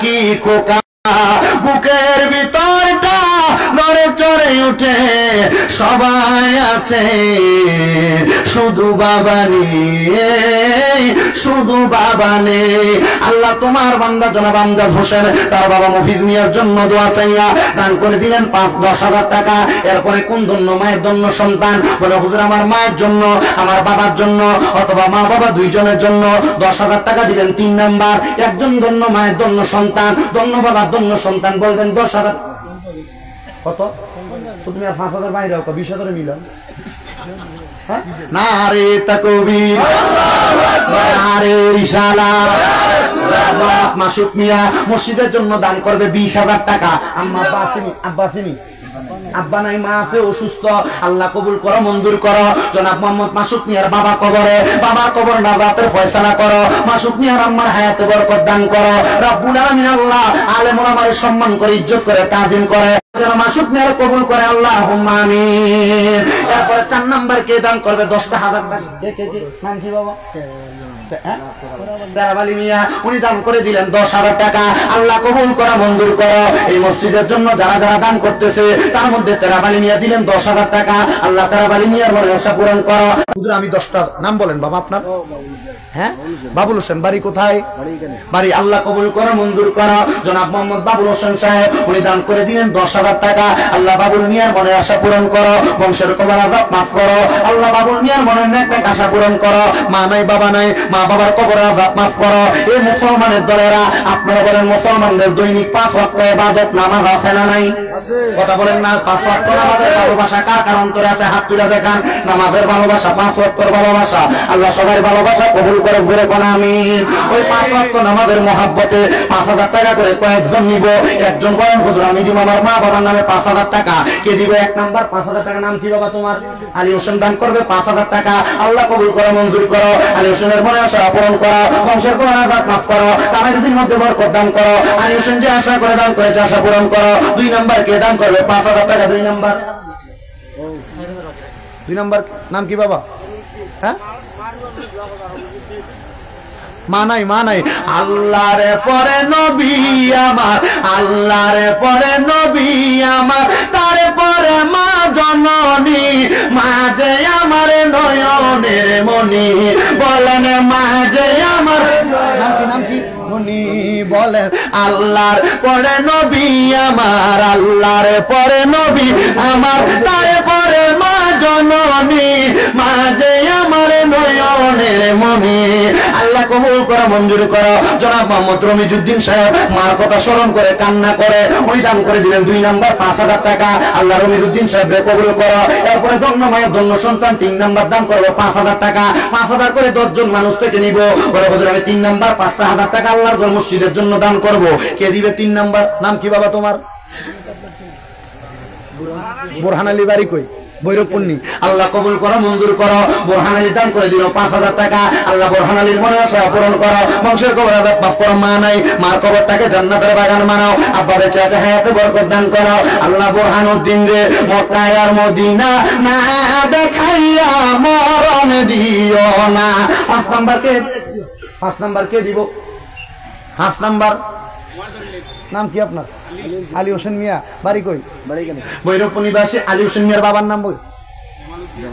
কি খোকা বুকের ভিতরটা নড়ে চড়ে উঠে সবাই আছে শুধু বাবা নেই শুধু বাবা নেই আল্লাহ তোমার বান্দা জনাব আমজাদ হোসেন তার বাবা মফিজ মিয়ার জন্য দোয়া চাইয়া দান করে দিলেন 5-10,000 টাকা এরপরে কোন ধন্য মায়ের জন্য সন্তান বলে হুজুর আমার মায়ের জন্য আমার বাবার জন্য অথবা মা বাবা দুইজনের জন্য 10,000 টাকা দিলেন 3 নাম্বার একজন ধন্য মায়ের জন্য সন্তান ধন্য বাবার জন্য সন্তান বলবেন 10,000 কত তুমি আর 5,000 বাইরে 20,000 মিলাম নারে তাকবীর নারে রিসালাত মাসুদ মিয়া মসজিদের জন্য দান করবে 20,000 টাকা আম্মা আব্বা আসেনি আব্বা নাই মা আছে অসুস্থ আল্লাহ কবুল করো মঞ্জুর করো জনাব মোহাম্মদ মাসুদ মিয়ার বাবার কবর নাজাতের ফয়সালা করো মাসুদ মিয়ার আম্মার হায়াতে বরকত দান করো রব্বুল আলামিন আল্লাহ আলেম ওলামার সম্মান করে ইজ্জত করে তাজিম করে যেন মাসুদ মিয়ার কবুল করে আল্লাহুম্মা আমিন এরপর 4 নাম্বার কে দান করবে 10,000 টাকা কে নাম কি বাবা তেরাবালি মিয়া উনি দান করে দিলেন 10,000 টাকা আল্লাহ কবুল করা মঞ্জুর করো এই মসজিদের জন্য যারা যারা দান করতেছে তার মধ্যে তেরাবালি মিয়া দিলেন 10,000 টাকা আল্লাহ তেরাবালি মিয়ার মনের পূরণ করো হুজুর আমি 10টা নাম বলেন বাবা আপনার হ্যাঁ বাবুল হোসেন বাড়ি কোথায় বাড়ি আল্লাহ কবুল করো মঞ্জুর করো জনাব মোহাম্মদ বাবুল হোসেন সাহেব উনি দান করে দিলেন 10,000 টাকা আল্লাহ বাবুল মিয়ার মনের আশা পূরণ করো বংশের কবর আযাব মাফ করো আল্লাহ বাবুল মিয়ার মনের নেক আশা পূরণ করো মা নাই বাবা নাই মা বাবার কবর আযাব মাফ করো এই মুসলমানের দলেরা আপনারা বলেন মুসলমানদের দৈনিক 5 ওয়াক্ত ইবাদত নামাজ আছে না নাই কথা বলেন না 5 ওয়াক্ত নামাজের ভালোবাসা কার কার অন্তরে আছে হাত তুলে দেখান নামাজের ভালোবাসা 5 ওয়াক্তের ভালোবাসা আল্লাহ সবার ভালোবাসা কবুল করে ঘুরে কোন আমিন ওই 5 ওয়াক্ত নামাজের মহব্বতে 5,000 টাকা করে কয়েকজন নিব একজন বলেন হুজুর আমি দিব আমার মা বাবার নামে 5,000 টাকা কে দিবে 1 নাম্বার 5,000 টাকা নাম কি বাবা তোমার আলী হোসেন দান করবে 5,000 টাকা আল্লাহ কবুল করে মঞ্জুর করো আলী হোসেনের মনে আশা পূরণ করো বংশের কোন আযাব মাফ করো কামেরুদ্দিন মধ্যে বরকত দান করো আলী হোসেন যে আশা করে দান করেছে আশা পূরণ করো 2 নাম্বার কে দান করবে 5,000 টাকা 2 নাম্বার নাম কি বাবা হ্যাঁ মা নাই আল্লাহরে পরে নবী আমার আল্লাহরে পরে নবী আমার তারে পরে মা জননী মা যে আমার নয়নের মনি বলেন মা যে আমার নাম কি মনি বলেন আল্লাহর পরে নবী আমার আল্লাহরে পরে নবী আমার তারে পরে মা জননী মা যে আমার নয়নের মনি আল্লাহ কবুল করা মঞ্জুর করো জনাব মোহাম্মদ রমিজউদ্দিন সাহেব মার কথা স্মরণ করে কান্না করে উনি দান করে দিলেন 2 নাম্বার 5,000 টাকা আল্লাহ রমিজউদ্দিন সাহেব কবুল করো এরপরে ধন্য মায়ের ধন্য সন্তান 3 নাম্বার দান করবো 5,000 টাকা 5,000 করে 10 জন মানুষ থেকে নিব বলে হুজুর আমি 3 নাম্বার 5,000 টাকা আল্লাহর ঘর মসজিদের জন্য দান করব কে দিবে 3 নাম্বার নাম কি বাবা তোমার বোরহান আলী বাড়ি কই বৈরবপন্নী আল্লাহ কবুল করো মঞ্জুর করো বোরহান আলী দান করে দিল 5,000 টাকা আল্লাহ বোরহান আলীর মনে আশা পূরণ করো বংশের কবর আযাব মাফ করো মা নাই মার কবরটাকে জান্নাতের বাগান বানাও আব্বা বেঁচে আছে হায়াতে বরকত দান করো আল্লাহ বোরহানউদ্দিন রে মক্কা আর মদিনা না দেখাইয়া মরণ দিও না 5 নাম্বার কে দিব 5 নাম্বার নাম কি আপনার আলী হোসেন মিয়া বাড়ি কই ভৈরবপুর নিবাসী আলী হোসেন মিয়ার বাবার নাম বই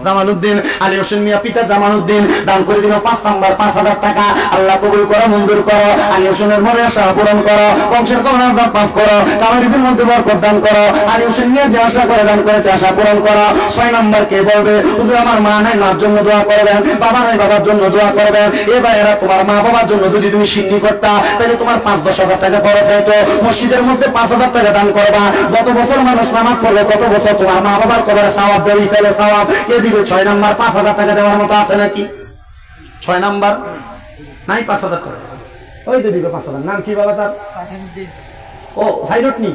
জামালউদ্দিন আলী হোসেন মিয়া পিতা জামালউদ্দিন দান করে দিল 5 নাম্বার 5,000 টাকা আল্লাহ কবুল করো মঞ্জুর করো আলী হোসেনের মনে আশা পূরণ করো বংশের কোন আযাব মাফ করো কামেরুদ্দিন মধ্যে বরকত দান করো আলী হোসেন মিয়া যে আশা করে দান করেছে আশা পূরণ করো 6 নাম্বার কে বলবে হুজুর আমার মা নাই মার জন্য দোয়া করবেন বাবা নাই বাবার জন্য দোয়া করবেন এ ভাইয়েরা তোমার মা বাবার জন্য যদি তুমি সিন্নি করতা তাহলে তোমার 5-10,000 টাকা খরচ হতো মসজিদের মধ্যে 5,000 টাকা দান করবা যত বছর মানুষ নামাজ পড়বে তত বছর তোমার মা বাবার কবরে সওয়াব দেবে ফেলে সওয়াব কে দিবে 6 নাম্বার 5,000 টাকা দেওয়ার মতো আছে নাকি 6 নাম্বার নাই 5,000 টাকা ওই তো দিবে 5,000 নাম কি বাবা তার ও ভাইরটনি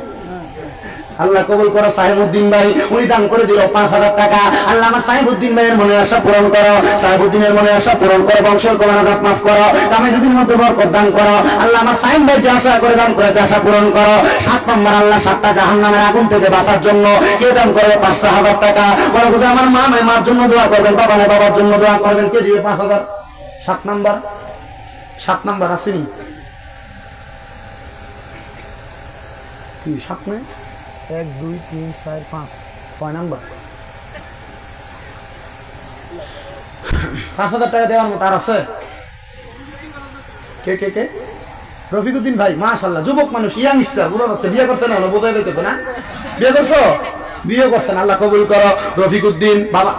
আল্লাহ কবুল করো সাহেবউদ্দিন ভাই উনি দান করে দিল 5,000 টাকা আল্লাহ আমার সাহেবউদ্দিন ভাইয়ের মনে আশা পূরণ করো সাহেবউদ্দিনের মনে আশা পূরণ করো বংশের কোন আযাব মাফ করো কামেরুদ্দিন মধ্যে বরকত দান করো আল্লাহ আমার সাহেব ভাই যে আশা করে দান করেছে আশা পূরণ করো 7 নাম্বার আল্লাহ 7টা জাহান্নামের আগুন থেকে বাঁচার জন্য কে দান করবে 5,000 টাকা বলে হুজুর আমার মা নাই মার জন্য দোয়া করবেন বাবা নাই বাবার জন্য দোয়া করবেন কে দিবে 5,000 7 নাম্বার আসেনি কি 7 নয় 1 2 3 4 5 6 নাম্বার 5000 টাকা দেওয়ার মতো আর আছে কে কে কে রফিকুদ্দিন ভাই মাশাআল্লাহ যুবক মানুষ ইয়াংস্টার বুঝা যাচ্ছে বিয়ে করছেন না বোঝাই দিতে তো না বিয়ে করছো বিয়ে করছেন আল্লাহ কবুল করো রফিকুদ্দিন বাবা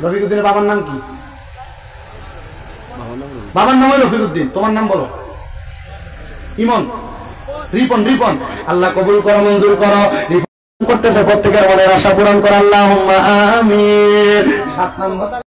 রফিকুদ্দিনের বাবার নাম কি বাবার নাম রফিকুদ্দিন তোমার নাম বলো ইমন রিপন রিপন আল্লাহ কবুল করো মঞ্জুর করো করতেছে প্রত্যেকের মনের আশা পূরণ করো আল্লাহুম্মা আমিন 7 নাম্বার